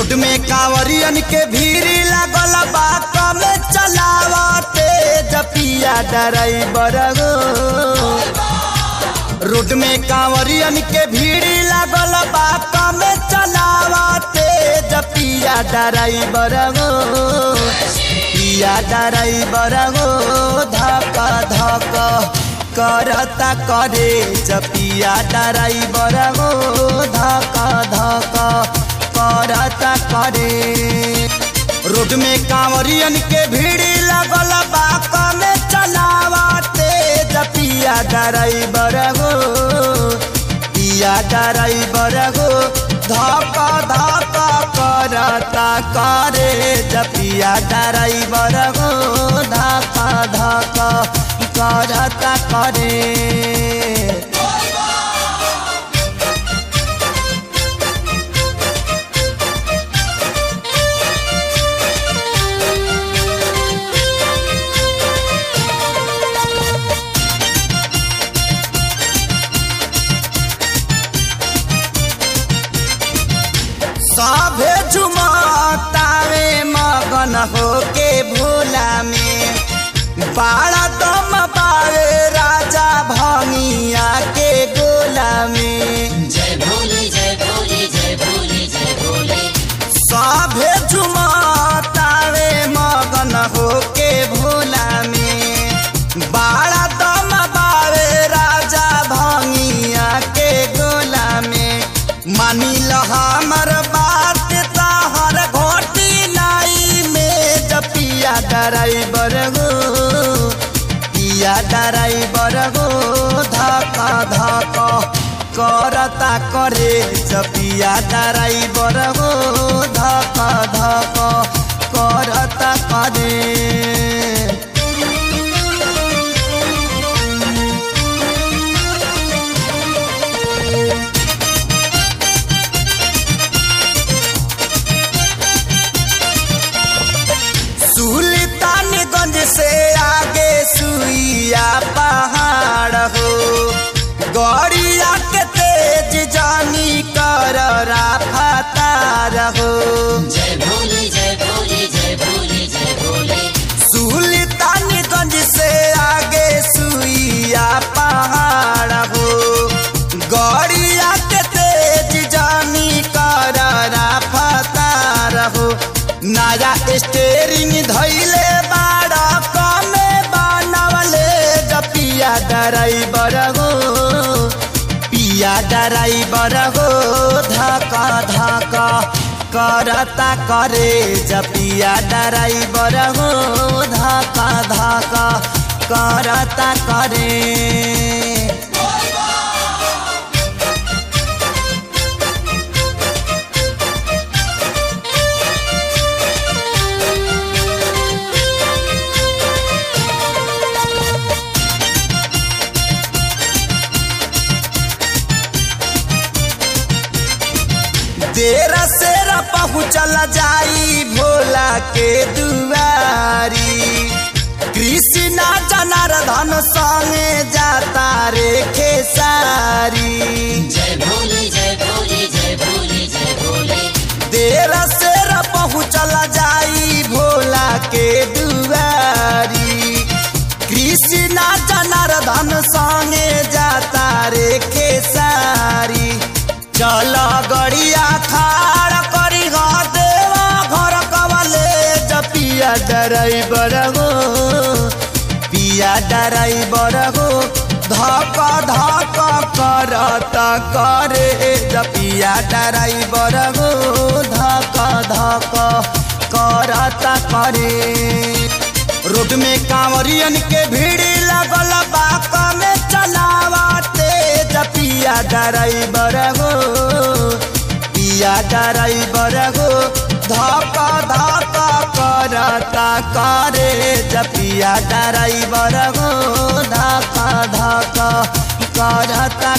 Road में कांवरियन के भीड़ लागल बा कम चलावते जपिया ड्राइवर हो। रोड में कांवरियन के भीड़ लागल बा कम चलावते जपिया ड्राइवर हो। पिया ड्राइवर हो धक धक करता करे जपिया ड्राइवर हो धक धक करता करे। रोड में कांवरियन के भीड़ लगल बा कम चलावते जपिया ड्राइवर हो। पिया ड्राइवर हो धक धक करता करे जपिया ड्राइवर हो धक धक करता करे। सभे झुमतावे मगन होके भोला में बाड़ा दम पावे राजा भंगिया के गोला में। जय भोले जय भोले जय भोले जय भोले। सभे झुमतावे मगन होके भोला में बाड़ा दम पावे राजा भंगिया के गोला में। मानी ल हमर बात ताहर घोटी नाई में जपिया ड्राइवर हो। पिया ड्राइवर हो धक धक करता करे जपिया ड्राइवर हो धक धक करता करे। सुल्तानगंज से आगे सुइया पहाड़ हो। गौड़िया के तेज जानी कर रफ्तार हो। जय भोले जय भोले जय भोले जय भोले। सुल्तानगंज से आगे सुइया पहाड़ हो। गौड़िया के तेज जानी कर रफ्तार हो। नया स्टेरिंग धैले बाड़ा कमे बनवले जपिया ड्राइवर हो। पिया ड्राइवर हो धक धक करता करे जपिया ड्राइवर हो धक धक करता करे। देर सेर पहुँचल जाई भोला के दुआरी। कृष्णा जनार्दन संगे जाता रे खेसारी। जय भोले जय भोले जय भोले जय भोले। देर सेर पहुँचल जाई भोला के दुआरी। कृष्णा जनार्दन संगे जाता रे खेसारी। चल गड़िया खाड़ करी देवा घर कवले जपिया ड्राइवर हो। पिया ड्राइवर हो धक धक करता करे जपिया ड्राइवर हो धक धक करता करे। रोड में कांवरियन के भीड़ लगल बा कम चलावते जपिया ड्राइवर हो। पिया ड्राइवर हो धक धक करता करे जपिया ड्राइवर हो धक धक करता